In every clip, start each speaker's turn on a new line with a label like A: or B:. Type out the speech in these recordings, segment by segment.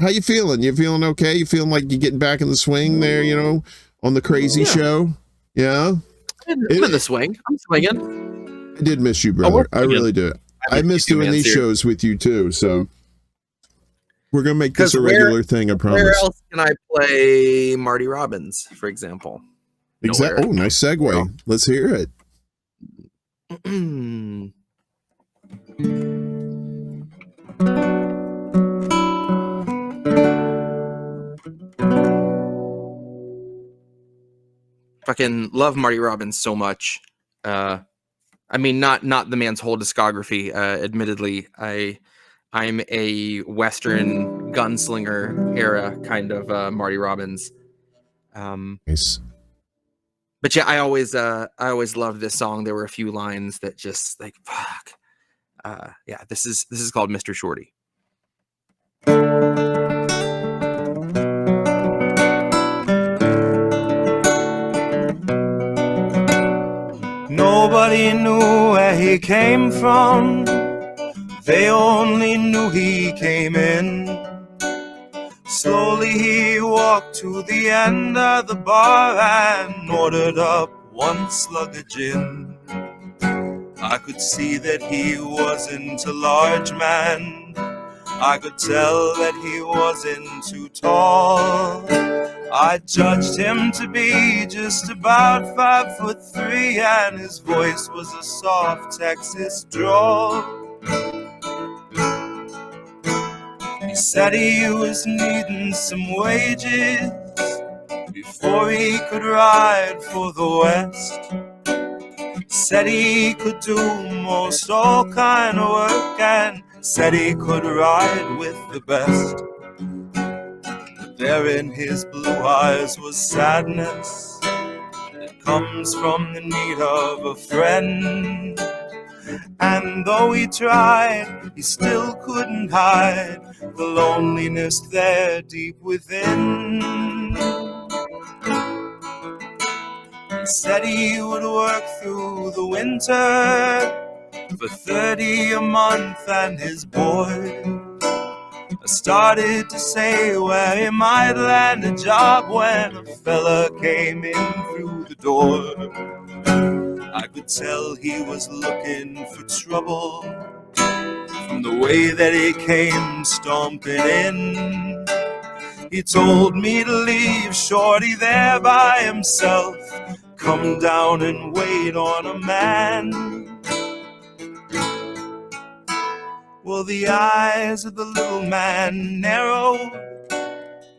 A: How you feeling? You feeling okay? You feeling like you're getting back in the swing there, you know, on the crazy show? Yeah?
B: I'm in the swing. I'm swinging.
A: I did miss you, brother. I really did. I miss doing these shows with you, too, so we're going to make this a regular thing, I promise.
B: Where else can I play Marty Robbins, for example?
A: Exactly. Oh, nice segue. Let's hear it.
B: Fucking love Marty Robbins so much. I mean, not the man's whole discography. Admittedly, I'm a Western gunslinger era kind of Marty Robbins.
A: Nice.
B: But yeah, I always loved this song. There were a few lines that just like fuck. Yeah, this is called Mr. Shorty.
C: Nobody knew where he came from. They only knew he came in. Slowly he walked to the end of the bar and ordered up one slug of gin. I could see that he wasn't a large man. I could tell that he wasn't too tall. I judged him to be just about 5'3", and his voice was a soft Texas drawl. He said he was needing some wages before he could ride for the West. Said he could do most all kind of work, and said he could ride with the best. But there in his blue eyes was sadness that comes from the need of a friend. And though he tried, he still couldn't hide the loneliness there deep within. He said he would work through the winter for 30 a month, and his boy started to say where he might land a job when a fella came in through the door. I could tell he was looking for trouble from the way that he came stomping in. He told me to leave Shorty there by himself, come down and wait on a man. Well, the eyes of the little man narrowed,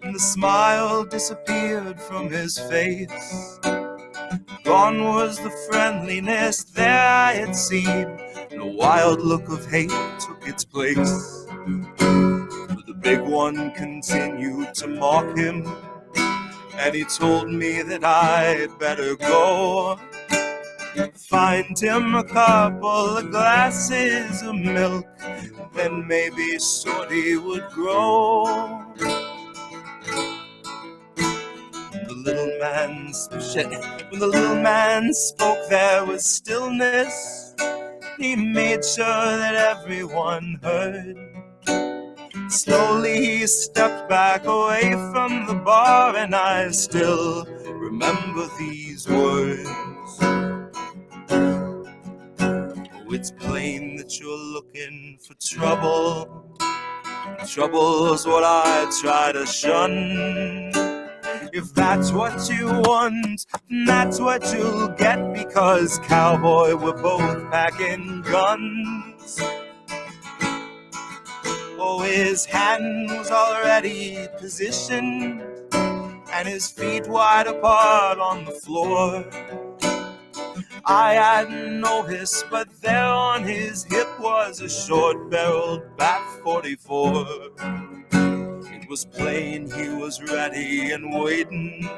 C: and the smile disappeared from his face. Gone was the friendliness there I had seen, and a wild look of hate took its place. But the big one continued to mock him, and he told me that I'd better go. Find him a couple of glasses of milk, then maybe Shorty would grow. When the little man spoke, there was stillness. He made sure that everyone heard. Slowly he stepped back away from the bar, and I still remember these words. Oh, it's plain that you're looking for trouble. Trouble's what I try to shun. If that's what you want, then that's what you'll get, because cowboy, we're both packing guns. Oh, his hand was already positioned, and his feet wide apart on the floor. I hadn't noticed, but there on his hip was a short-barreled Bat 44. It was plain he was ready and waiting.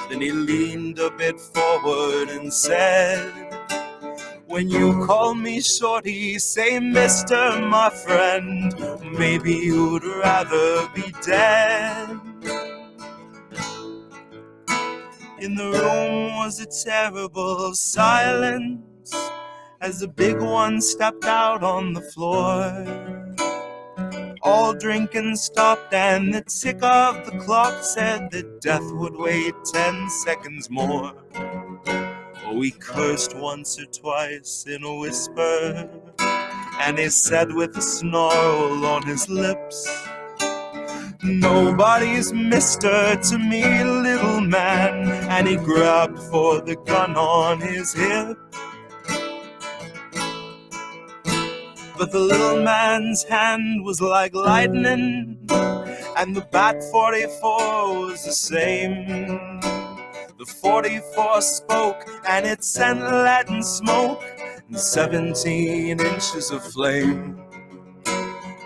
C: Then he leaned a bit forward and said, when you call me Shorty, say Mister, my friend. Maybe you'd rather be dead. In the room was a terrible silence as the big one stepped out on the floor. all drinking stopped, and the tick of the clock said that death would wait 10 seconds more. Oh, he cursed once or twice in a whisper, and he said with a snarl on his lips, "Nobody's mister to me, little man," and he grabbed for the gun on his hip. But the little man's hand was like lightning, and the bat 44 was the same. The 44 spoke, and it sent Latin smoke and 17 inches of flame.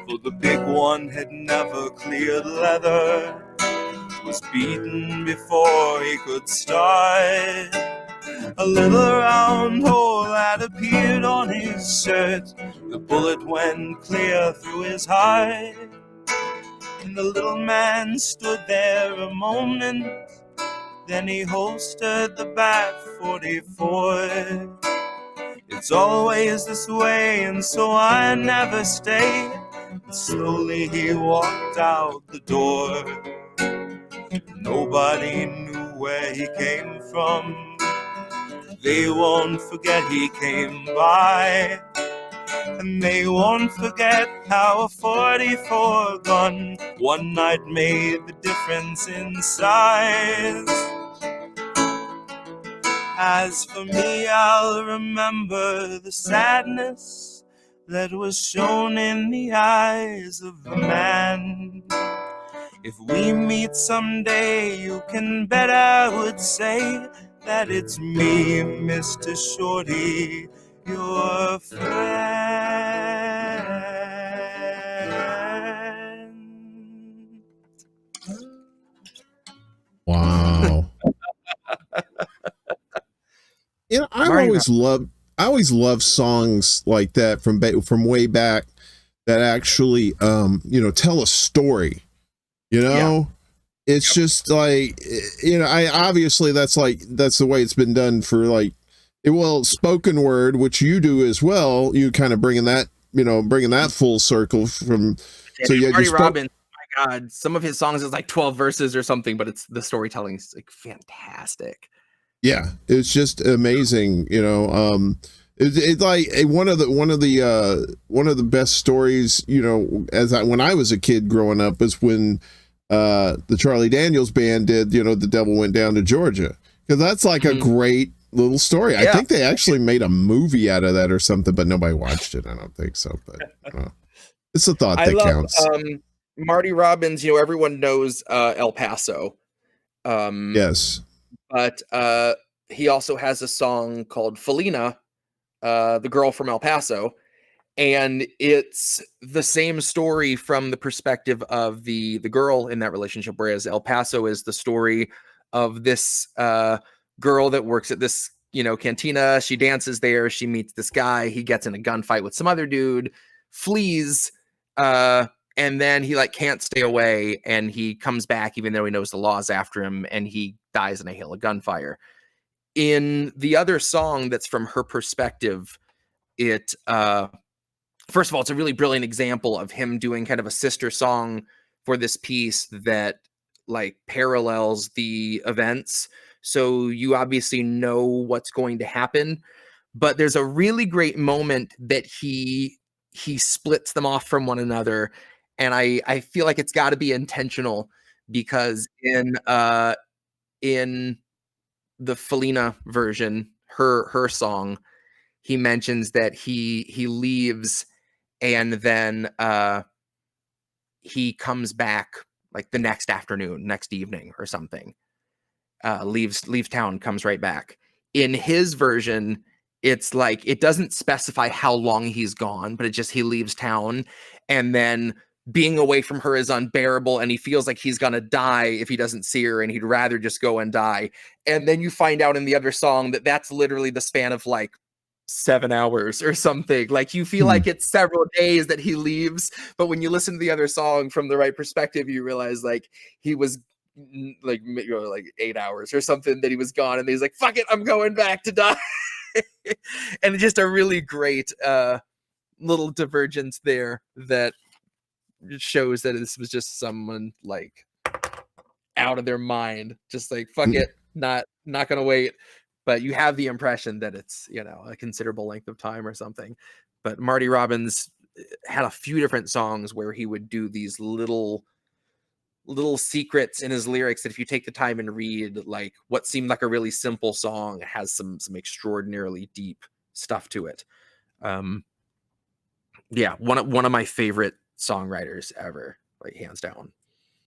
C: For the big one had never cleared leather, was beaten before he could start. A little round hole had appeared on his shirt. The bullet went clear through his heart. And the little man stood there a moment, then he holstered the bat 44. It's always this way, and so I never stay. And slowly he walked out the door. Nobody knew where he came from. They won't forget he came by, and they won't forget how a 44 gun one night made the difference in size. As for me, I'll remember the sadness that was shown in the eyes of the man. If we meet someday, you can bet I would say that it's me, Mr. Shorty, your friend.
A: Wow. You know, I always loved songs like that from way back that actually tell a story. You know, it's just like, I obviously that's the way it's been done for spoken word, which you do as well. You kind of bringing that full circle from.
B: Yeah, so yeah, Marty Robbins. Oh my God, some of his songs is like 12 verses or something, but it's the storytelling is like fantastic.
A: Yeah, it's just amazing. It's like one of the best stories. When I was a kid growing up was when the Charlie Daniels band did The Devil Went Down to Georgia, because that's like a great little story. Yeah. I think they actually made a movie out of that or something, but nobody watched it. I don't think so, but it's a thought that counts.
B: Marty Robbins, everyone knows El Paso.
A: Yes.
B: But he also has a song called Felina, the girl from El Paso. And it's the same story from the perspective of the girl in that relationship, whereas El Paso is the story of this girl that works at this, cantina. She dances there. She meets this guy. He gets in a gunfight with some other dude, flees, and then he can't stay away, and he comes back even though he knows the law's after him, and he dies in a hail of gunfire. In the other song that's from her perspective, it first of all, it's a really brilliant example of him doing kind of a sister song for this piece that parallels the events. So you obviously know what's going to happen, but there's a really great moment that he splits them off from one another. And I feel like it's got to be intentional, because in the Felina version, her song, he mentions that he leaves, and then he comes back the next afternoon, next evening or something. Leaves town, comes right back. In his version, it's it doesn't specify how long he's gone, but it just he leaves town, and then being away from her is unbearable, and he feels like he's gonna die if he doesn't see her, and he'd rather just go and die. And then you find out in the other song that that's literally the span of 7 hours or something. You feel like it's several days that he leaves, but when you listen to the other song from the right perspective, you realize he was 8 hours or something that he was gone, and he's like, fuck it, I'm going back to die. And just a really great little divergence there that shows that this was just someone like out of their mind, just like fuck it, not gonna wait. But you have the impression that it's, you know, a considerable length of time or something. But Marty Robbins had a few different songs where he would do these little secrets in his lyrics that if you take the time and read, like what seemed like a really simple song has some extraordinarily deep stuff to it. Yeah, one of my favorite songwriters ever, like hands down.